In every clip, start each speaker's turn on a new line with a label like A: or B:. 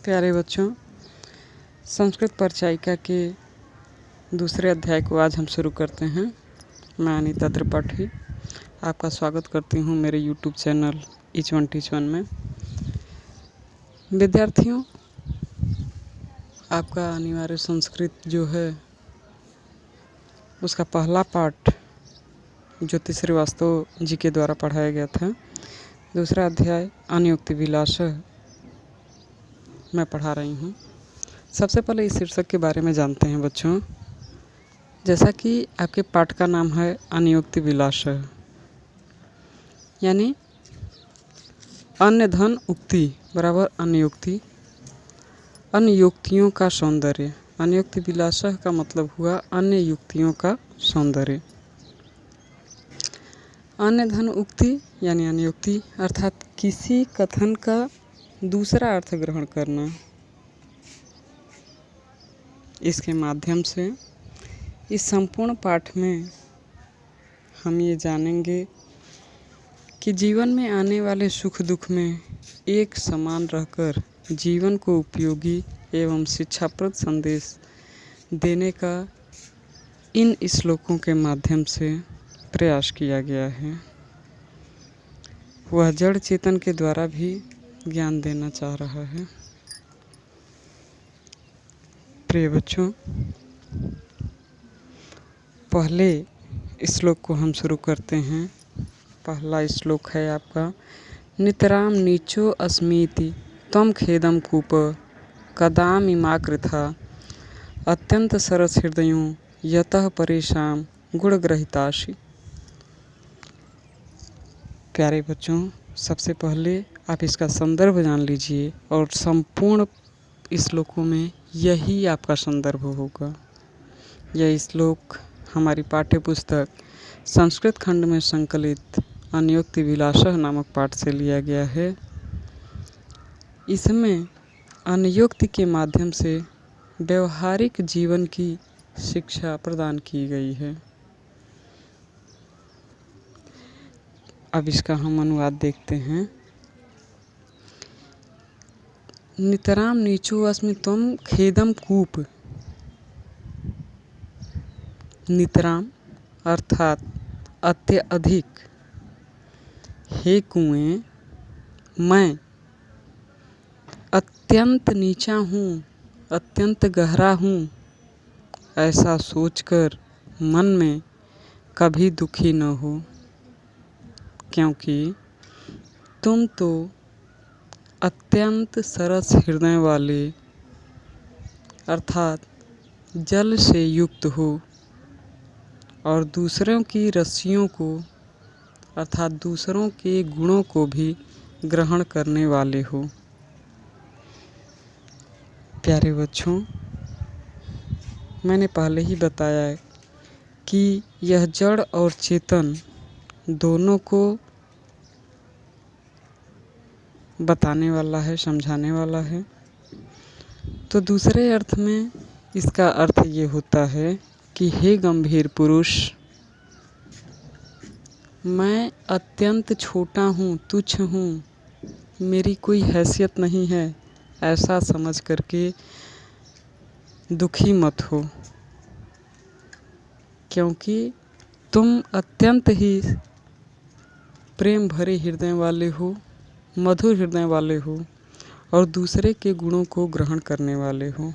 A: प्यारे बच्चों, संस्कृत परिचायिका के दूसरे अध्याय को आज हम शुरू करते हैं। मैं अनीता त्रिपाठी आपका स्वागत करती हूँ मेरे YouTube channel each one teach one में। विद्यार्थियों, आपका अनिवार्य संस्कृत जो है उसका पहला पाठ ज्योति श्रीवास्तव जी के द्वारा पढ़ाया गया था। दूसरा अध्याय अनियुक्ति विलास मैं पढ़ा रही हूँ। सबसे पहले इस शीर्षक के बारे में जानते हैं बच्चों। जैसा कि आपके पाठ का नाम है अनियुक्ति विलास, यानी अन्य धन उक्ति बराबर अनियुक्ति, अन्य युक्तियों का सौंदर्य। अनियुक्ति विलास का मतलब हुआ अन्य युक्तियों का सौंदर्य। अन्य धन उक्ति यानी अनियुक्ति अर्थात किसी कथन का दूसरा अर्थ ग्रहण करना। इसके माध्यम से इस संपूर्ण पाठ में हम ये जानेंगे कि जीवन में आने वाले सुख दुख में एक समान रहकर जीवन को उपयोगी एवं शिक्षाप्रद संदेश देने का इन श्लोकों के माध्यम से प्रयास किया गया है। वह जड़ चेतन के द्वारा भी ज्ञान देना चाह रहा है। प्रिय बच्चों, पहले श्लोक को हम शुरू करते हैं। पहला श्लोक है आपका नितराम नीचो अस्मीति त्वं खेदम कूप कदामिमाकृथा अत्यंत सरस हृदयों यतः परेशान गुणग्रहितासि। प्यारे बच्चों, सबसे पहले आप इसका संदर्भ जान लीजिए और संपूर्ण श्लोकों में यही आपका संदर्भ होगा। यह श्लोक हमारी पाठ्य पुस्तक संस्कृत खंड में संकलित अनियुक्ति विलास नामक पाठ से लिया गया है। इसमें अनियुक्ति के माध्यम से व्यवहारिक जीवन की शिक्षा प्रदान की गई है। अब इसका हम अनुवाद देखते हैं। नितराम नीचो अस्मि त्वं खेदम कूप। नितराम अर्थात अत्यधिक, हे कुएं मैं अत्यंत नीचा हूँ, अत्यंत गहरा हूँ, ऐसा सोचकर मन में कभी दुखी न हो, क्योंकि तुम तो अत्यंत सरस हृदय वाले अर्थात जल से युक्त हो और दूसरों की रस्सियों को अर्थात दूसरों के गुणों को भी ग्रहण करने वाले हो। प्यारे बच्चों, मैंने पहले ही बताया कि यह जड़ और चेतन दोनों को बताने वाला है, समझाने वाला है। तो दूसरे अर्थ में इसका अर्थ ये होता है कि हे गंभीर पुरुष, मैं अत्यंत छोटा हूँ, तुच्छ हूँ, मेरी कोई हैसियत नहीं है, ऐसा समझ करके दुखी मत हो, क्योंकि तुम अत्यंत ही प्रेम भरे हृदय वाले हो, मधुर हृदय वाले हो और दूसरे के गुणों को ग्रहण करने वाले हो।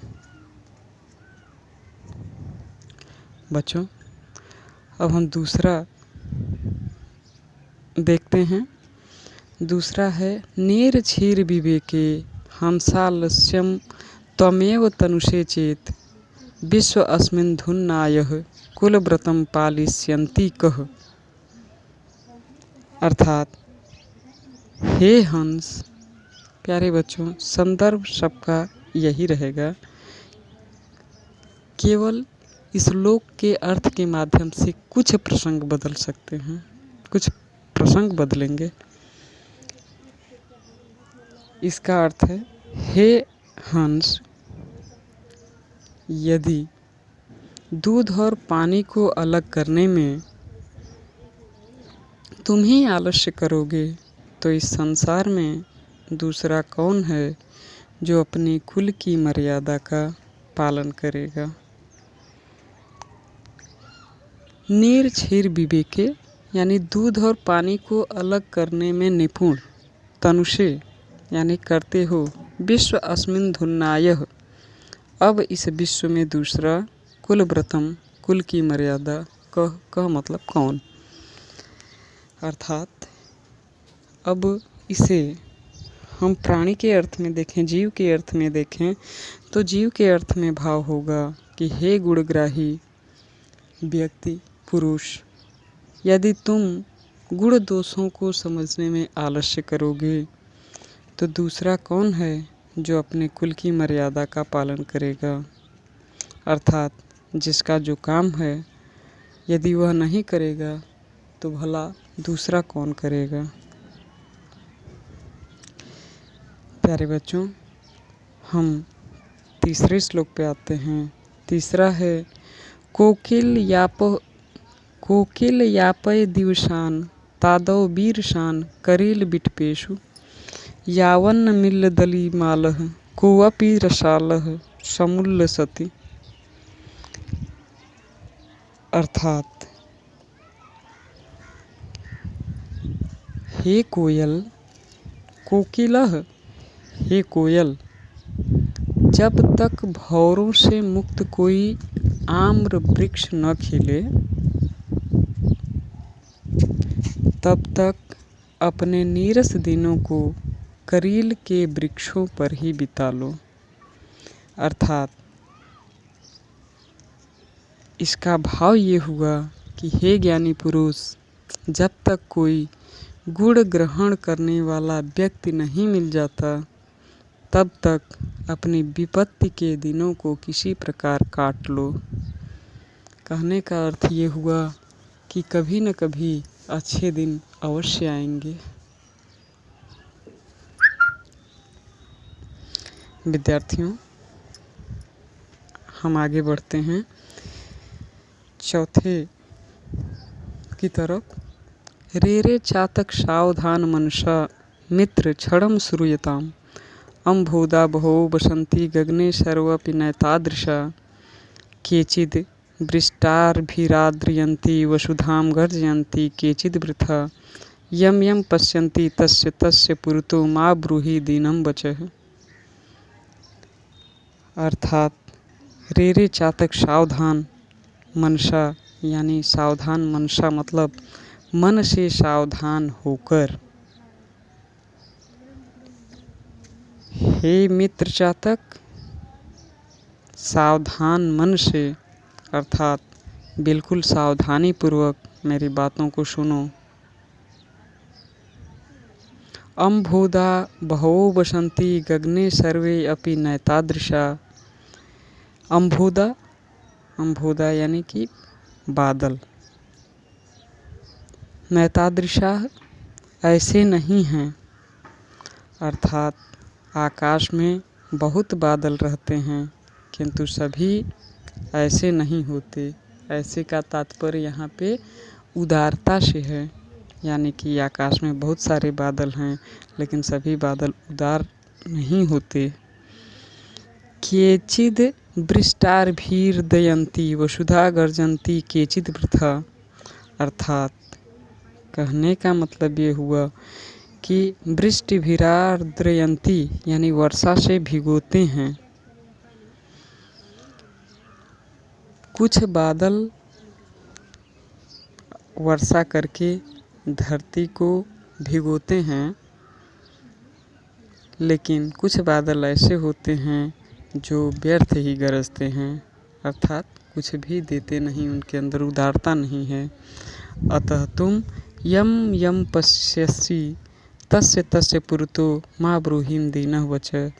A: बच्चों, अब हम दूसरा देखते हैं। दूसरा है नेर क्षीर विवेके हंसालस्यम त्वमेव तनुषे चेत विश्व अस्मिन् धुन्नायः कुलव्रतम पालिष्यन्ति कः। अर्थात हे हंस। प्यारे बच्चों, संदर्भ सबका यही रहेगा। केवल श्लोक के अर्थ के माध्यम से कुछ प्रसंग बदल सकते हैं, कुछ प्रसंग बदलेंगे। इसका अर्थ है हे हंस, यदि दूध और पानी को अलग करने में तुम ही आलस्य करोगे तो इस संसार में दूसरा कौन है जो अपने कुल की मर्यादा का पालन करेगा। नीर क्षीर विवेके यानी दूध और पानी को अलग करने में निपुण, तनुषे यानी करते हो, विश्व अस्मिन धुन्नायः अब इस विश्व में दूसरा, कुलव्रतम कुल की मर्यादा, कह मतलब कौन। अर्थात अब इसे हम प्राणी के अर्थ में देखें, जीव के अर्थ में देखें तो जीव के अर्थ में भाव होगा कि हे गुणग्राही व्यक्ति पुरुष, यदि तुम गुण दोषों को समझने में आलस्य करोगे तो दूसरा कौन है जो अपने कुल की मर्यादा का पालन करेगा। अर्थात जिसका जो काम है यदि वह नहीं करेगा तो भला दूसरा कौन करेगा। प्यारे बच्चों, हम तीसरे श्लोक पे आते हैं। तीसरा है कोकिल यापय दिवसान तादव वीरशान करेल बिटपेशु यावन्न मिल्ल दली मालह कोअपि रसालह समुल्लसति। अर्थात हे कोयल, कोकिलह हे कोयल, जब तक भौरों से मुक्त कोई आम्र वृक्ष न खिले तब तक अपने नीरस दिनों को करील के वृक्षों पर ही बिता लो। अर्थात इसका भाव ये हुआ कि हे ज्ञानी पुरुष, जब तक कोई गुण ग्रहण करने वाला व्यक्ति नहीं मिल जाता तब तक अपनी विपत्ति के दिनों को किसी प्रकार काट लो। कहने का अर्थ ये हुआ कि कभी न कभी अच्छे दिन अवश्य आएंगे। विद्यार्थियों, हम आगे बढ़ते हैं चौथे की तरफ। रे चातक सावधान मनसा मित्र क्षणम श्रूयताम अम्भोदा बहो बसंती गगने सर्वपि नैतादृशा केचिद वृष्टार्भिराद्रियन्ति वसुधाम गर्जयन्ति केचिद वृथा यम यम पश्यन्ति तस्य तस्य पुरतो मा ब्रूहि दीनम वचः। अर्थात रे चातक सावधान मनसा यानी सावधान मनसा मतलब मन से सावधान होकर। हे मित्र चातक, सावधान मन से अर्थात बिल्कुल सावधानी पूर्वक मेरी बातों को सुनो। अम्भोदा बहवो बसंती गगने सर्वे अपि नैतादृशा। अम्भोदा यानी कि बादल, नैतादृशा ऐसे नहीं हैं। अर्थात आकाश में बहुत बादल रहते हैं किंतु सभी ऐसे नहीं होते। ऐसे का तात्पर्य यहाँ पे उदारता से है, यानी कि आकाश में बहुत सारे बादल हैं लेकिन सभी बादल उदार नहीं होते। केचिद वृष्टार्भिर्दयन्ति वसुधा गर्जन्ति केचिद वृथा। अर्थात कहने का मतलब ये हुआ कि वृष्टिभिरार्द्रयन्ति यानी वर्षा से भिगोते हैं। कुछ बादल वर्षा करके धरती को भिगोते हैं, लेकिन कुछ बादल ऐसे होते हैं जो व्यर्थ ही गरजते हैं, अर्थात कुछ भी देते नहीं, उनके अंदर उदारता नहीं है। अतः तुम यम यम पश्यसि तस्य तस्य पुरतो मा ब्रूहिम दीनः वचः।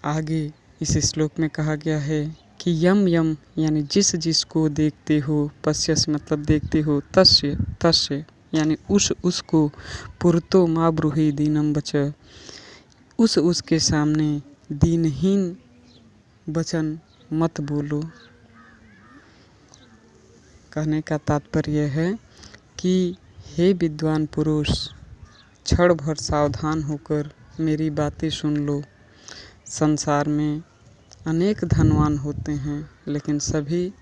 A: आगे इस श्लोक में कहा गया है कि यम यम यानी जिस जिसको देखते हो, पश्यसि मतलब देखते हो, तस्य तस्य यानी उसको, पुरतो मा ब्रूहि दीनम वचः उसके सामने दीनहीन वचन मत बोलो। कहने का तात्पर्य है कि हे विद्वान पुरुष, क्षण भर सावधान होकर मेरी बातें सुन लो। संसार में अनेक धनवान होते हैं, लेकिन सभी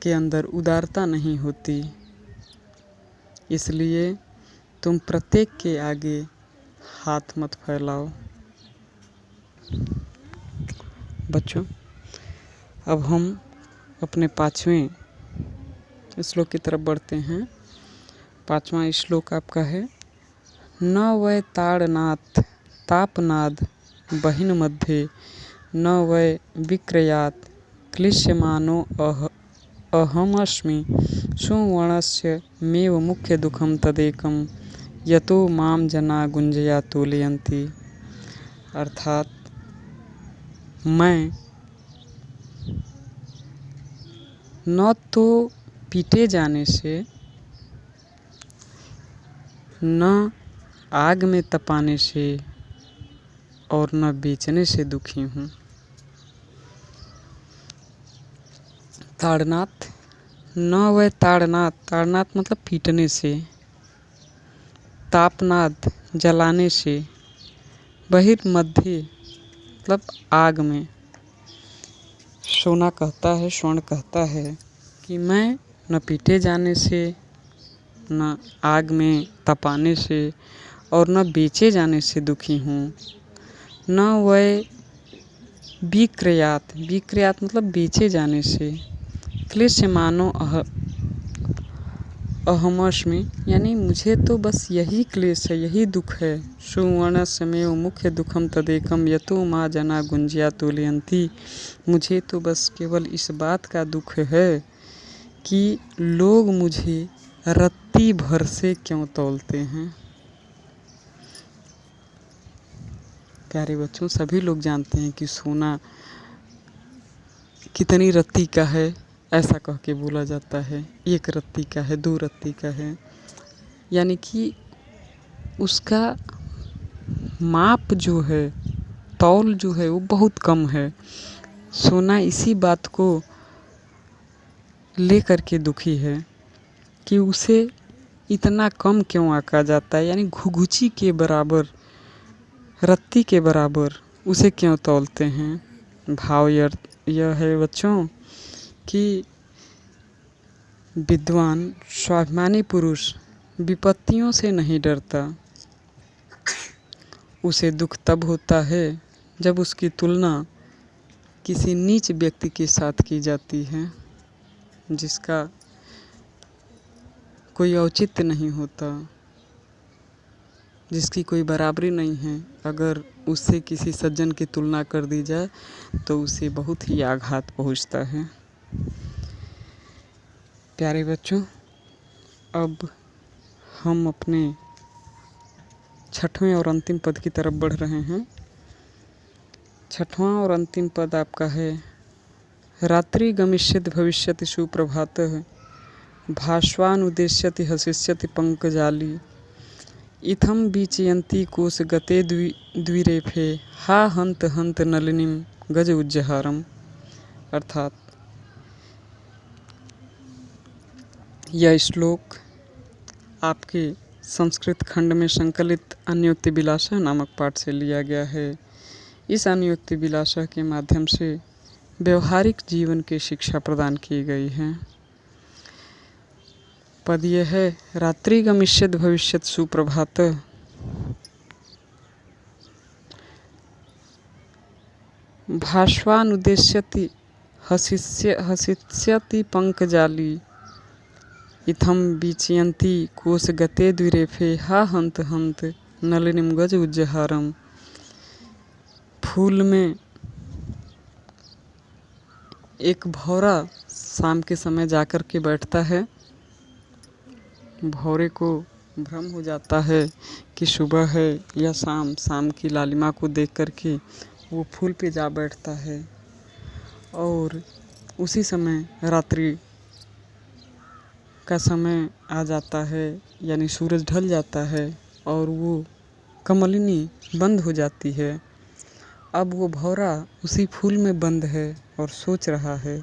A: के अंदर उदारता नहीं होती। इसलिए तुम प्रत्येक के आगे हाथ मत फैलाओ। बच्चों, अब हम अपने 5वें श्लोक की तरफ बढ़ते हैं। 5वां श्लोक आपका है, न वै ताड़नाथ तापनाद बहिन मध्ये न वै विक्रयात् क्लिश्यमानो अहमस्मि सुवर्णस्य मेव मुख्य दुखम तदेकम यतो माम जना गुंजया तोलयन्ति। अर्थात मैं न तो पीटे जाने से, न आग में तपाने से और न बेचने से दुखी हूँ। ताड़नाथ, न वह ताड़नाथ, ताड़नाथ मतलब पीटने से, तापनाद जलाने से, बहिर्मध्य मतलब आग में। सोना कहता है, स्वर्ण कहता है कि मैं न पीटे जाने से, न आग में तपाने से और न बेचे जाने से दुखी हूँ। न वह विक्रयात, विक्रयात मतलब बेचे जाने से, क्लेशमानो अहमस्मि यानी मुझे तो बस यही क्लेश है, यही दुख है। सुवर्णस्यमेव मुख्य दुखम तदेकम यतो मा जना गुंजया तोलयन्ति। मुझे तो बस केवल इस बात का दुख है कि लोग मुझे रत्ती भर से क्यों तौलते हैं। प्यारे बच्चों, सभी लोग जानते हैं कि सोना कितनी रत्ती का है, ऐसा कह के बोला जाता है। 1 रत्ती का है, 2 रत्ती का है, यानी कि उसका माप जो है, तौल जो है वो बहुत कम है। सोना इसी बात को लेकर के दुखी है कि उसे इतना कम क्यों आंका जाता है, यानी घुघुची के बराबर, रत्ती के बराबर उसे क्यों तौलते हैं। भाव यह है बच्चों कि विद्वान स्वाभिमानी पुरुष विपत्तियों से नहीं डरता। उसे दुख तब होता है जब उसकी तुलना किसी नीच व्यक्ति के साथ की जाती है, जिसका कोई औचित्य नहीं होता, जिसकी कोई बराबरी नहीं है। अगर उससे किसी सज्जन की तुलना कर दी जाए तो उसे बहुत ही आघात पहुंचता है। प्यारे बच्चों, अब हम अपने 6वें और अंतिम पद की तरफ बढ़ रहे हैं। 6वां और अंतिम पद आपका है, रात्रि गमिष्यति भविष्यति सुप्रभातः भास्वानुदेश्यति हसिष्यति पंकजाली इत्थं बीचयन्ति कोशगते द्विरेफे हा हंत हंत नलिनीम गज उज्जहारम। अर्थात यह श्लोक आपके संस्कृत खंड में संकलित अन्योक्ति विलासा नामक पाठ से लिया गया है। इस अन्योक्ति विलासा के माध्यम से व्यवहारिक जीवन की शिक्षा प्रदान की गई है। पद यह है, रात्रि गमिष्यति भविष्यति सुप्रभातः भास्वानुदेश्यति हसिष्यति पंकजाली इत्थं बीचयन्ति कोशगते द्विरेफे हा हंत हंत नलिनीम गज उज्जहारम। फूल में एक भौरा शाम के समय जाकर के बैठता है। भौरे को भ्रम हो जाता है कि सुबह है या शाम की लालिमा को देख कर के वो फूल पे जा बैठता है और उसी समय रात्रि का समय आ जाता है, यानी सूरज ढल जाता है और वो कमलिनी बंद हो जाती है। अब वो भौरा उसी फूल में बंद है और सोच रहा है,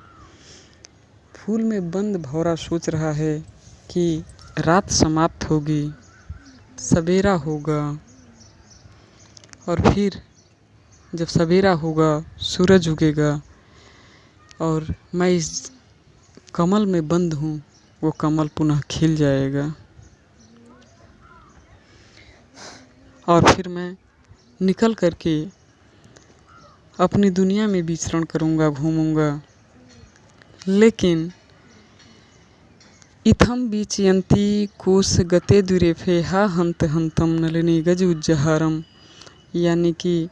A: फूल में बंद भौरा सोच रहा है कि रात समाप्त होगी, सवेरा होगा और फिर जब सवेरा होगा सूरज उगेगा और मैं इस कमल में बंद हूँ, वो कमल पुनः खिल जाएगा और फिर मैं निकल करके अपनी दुनिया में विचरण करूँगा, घूमूँगा। लेकिन इत्थं विचयन्ति कोश गते दुरेफे हा हंत हंतम नलिनी गज उज्जहारम। यानी कि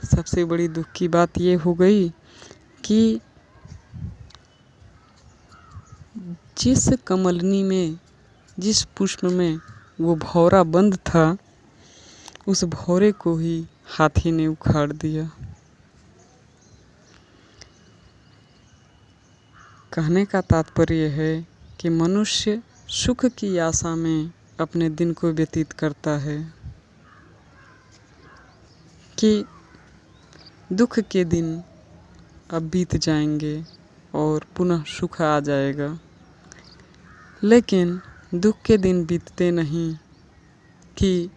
A: सबसे बड़ी दुख की बात ये हो गई कि जिस कमलनी में, जिस पुष्प में वो भौरा बंद था, उस भौरे को ही हाथी ने उखाड़ दिया। कहने का तात्पर्य है कि मनुष्य सुख की आशा में अपने दिन को व्यतीत करता है कि दुख के दिन अब बीत जाएंगे और पुनः सुख आ जाएगा। लेकिन दुख के दिन बीतते नहीं कि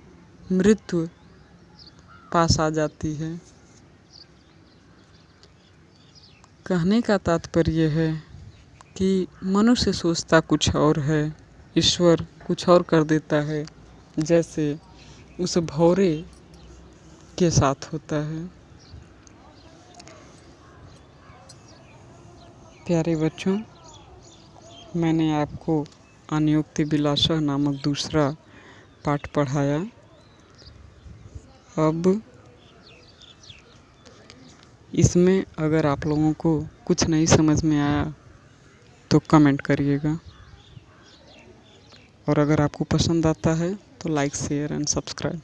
A: मृत्यु पास आ जाती है। कहने का तात्पर्य है कि मनुष्य सोचता कुछ और है, ईश्वर कुछ और कर देता है, जैसे उस भौरे के साथ होता है। प्यारे बच्चों, मैंने आपको अनियुक्ति विलासः नामक दूसरा पाठ पढ़ाया। अब इसमें अगर आप लोगों को कुछ नहीं समझ में आया तो कमेंट करिएगा, और अगर आपको पसंद आता है तो लाइक, शेयर एंड सब्सक्राइब।